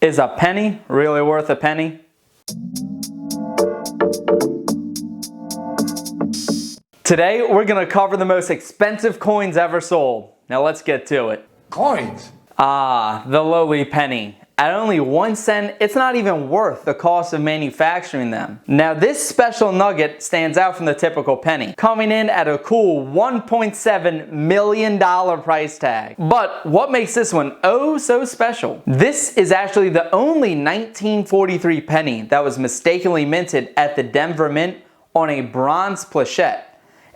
Is a penny really worth a penny? Today, we're going to cover the most expensive coins ever sold. Now let's get to it. Coins? Ah, the lowly penny. At only 1 cent, it's not even worth the cost of manufacturing them. Now this special nugget stands out from the typical penny, coming in at a cool $1.7 million price tag. But what makes this one oh so special? This is actually the only 1943 penny that was mistakenly minted at the Denver Mint on a bronze plachette.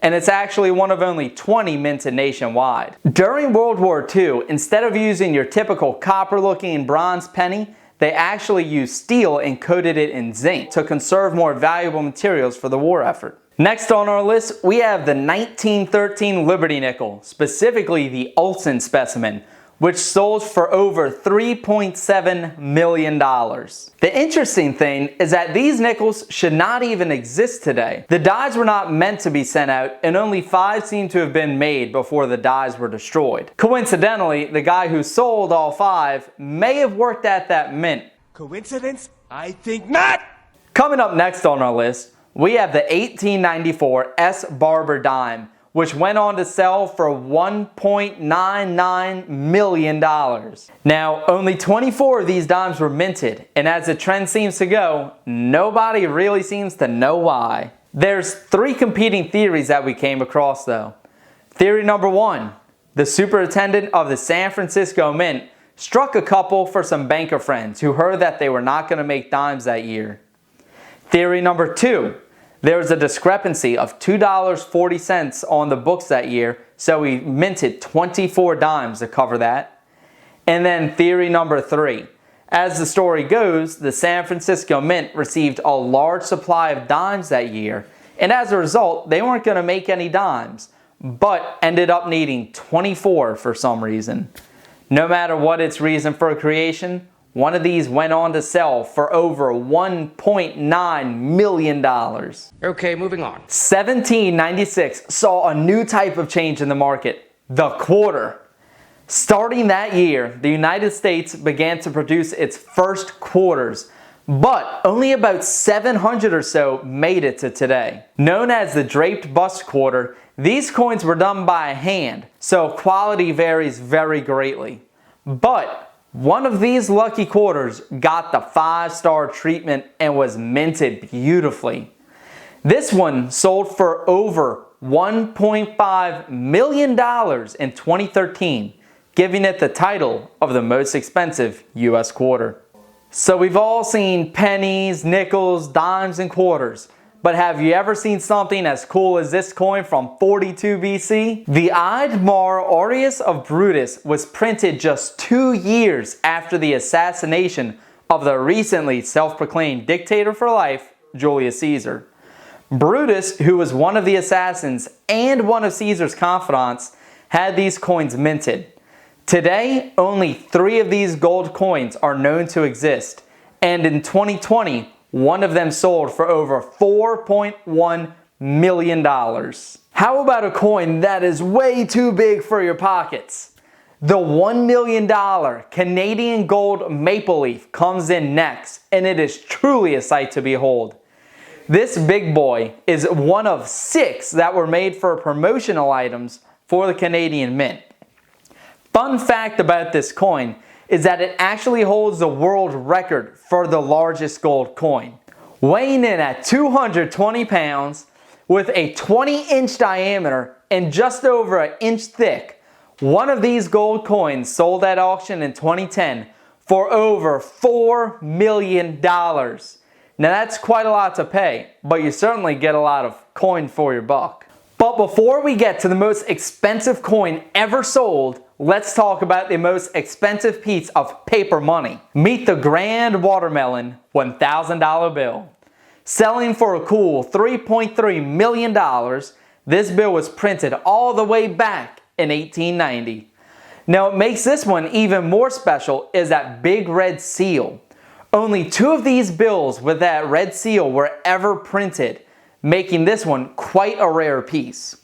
And it's actually one of only 20 minted nationwide. During World War II, instead of using your typical copper-looking bronze penny, they actually used steel and coated it in zinc to conserve more valuable materials for the war effort. Next on our list, we have the 1913 Liberty nickel, specifically the Olsen specimen, which sold for over $3.7 million. The interesting thing is that these nickels should not even exist today. The dies were not meant to be sent out, and only 5 seem to have been made before the dies were destroyed. Coincidentally, the guy who sold all 5 may have worked at that mint. Coincidence? I think not! Coming up next on our list, we have the 1894 S. Barber Dime, which went on to sell for $1.99 million. Now, only 24 of these dimes were minted, and as the trend seems to go, nobody really seems to know why. There's 3 competing theories that we came across though. Theory number 1, the superintendent of the San Francisco Mint struck a couple for some banker friends who heard that they were not going to make dimes that year. Theory number 2, there was a discrepancy of $2.40 on the books that year, so we minted 24 dimes to cover that. And then theory number 3. As the story goes, the San Francisco Mint received a large supply of dimes that year, and as a result, they weren't going to make any dimes, but ended up needing 24 for some reason. No matter what its reason for creation, one of these went on to sell for over $1.9 million. Okay, moving on. 1796 saw a new type of change in the market, the quarter. Starting that year, the United States began to produce its first quarters, but only about 700 or so made it to today. Known as the draped bust quarter, these coins were done by hand, so quality varies very greatly. But one of these lucky quarters got the 5-star treatment and was minted beautifully. This one sold for over $1.5 million in 2013, giving it the title of the most expensive US quarter. So we've all seen pennies, nickels, dimes, and quarters. But have you ever seen something as cool as this coin from 42 BC? The Ide Mar Aureus of Brutus was printed just 2 years after the assassination of the recently self-proclaimed dictator for life, Julius Caesar. Brutus, who was one of the assassins and one of Caesar's confidants, had these coins minted. Today, only 3 of these gold coins are known to exist, and in 2020, one of them sold for over $4.1 million. How about a coin that is way too big for your pockets? The $1 million Canadian gold maple leaf comes in next, and it is truly a sight to behold. This big boy is one of 6 that were made for promotional items for the Canadian Mint. Fun fact about this coin is that it actually holds the world record for the largest gold coin. Weighing in at 220 pounds, with a 20-inch diameter and just over an inch thick, one of these gold coins sold at auction in 2010 for over $4 million. Now that's quite a lot to pay, but you certainly get a lot of coin for your buck. But before we get to the most expensive coin ever sold, let's talk about the most expensive piece of paper money. Meet the Grand Watermelon $1,000 bill. Selling for a cool $3.3 million, this bill was printed all the way back in 1890. Now what makes this one even more special is that big red seal. Only 2 of these bills with that red seal were ever printed, making this one quite a rare piece.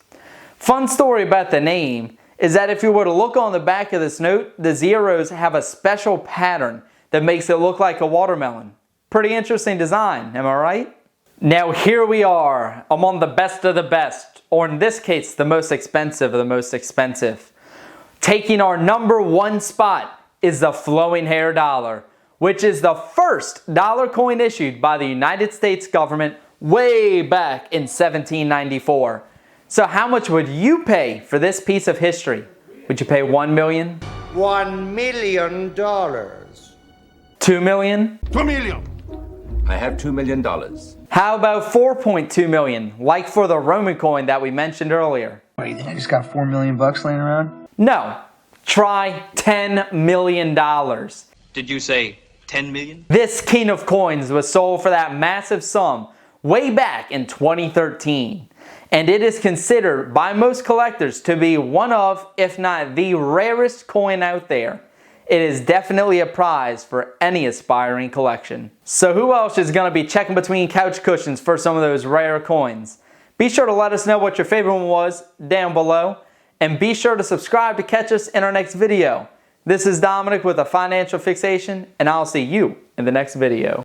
Fun story about the name is that if you were to look on the back of this note, the zeros have a special pattern that makes it look like a watermelon. Pretty interesting design, am I right? Now here we are, among the best of the best, or in this case, the most expensive of the most expensive. Taking our number one spot is the flowing hair dollar, which is the first dollar coin issued by the United States government way back in 1794. So how much would you pay for this piece of history? Would you pay $1 million? $1 million. $2 million? $2 million. I have $2 million. How about $4.2 million, like for the Roman coin that we mentioned earlier? What, you think I just got $4 million laying around? No. Try $10 million. Did you say 10 million? This king of coins was sold for that massive sum way back in 2013. And it is considered by most collectors to be one of, if not the rarest coin out there. It is definitely a prize for any aspiring collection. So who else is going to be checking between couch cushions for some of those rare coins? Be sure to let us know what your favorite one was down below. And be sure to subscribe to catch us in our next video. This is Dominic with a Financial Fixation, and I'll see you in the next video.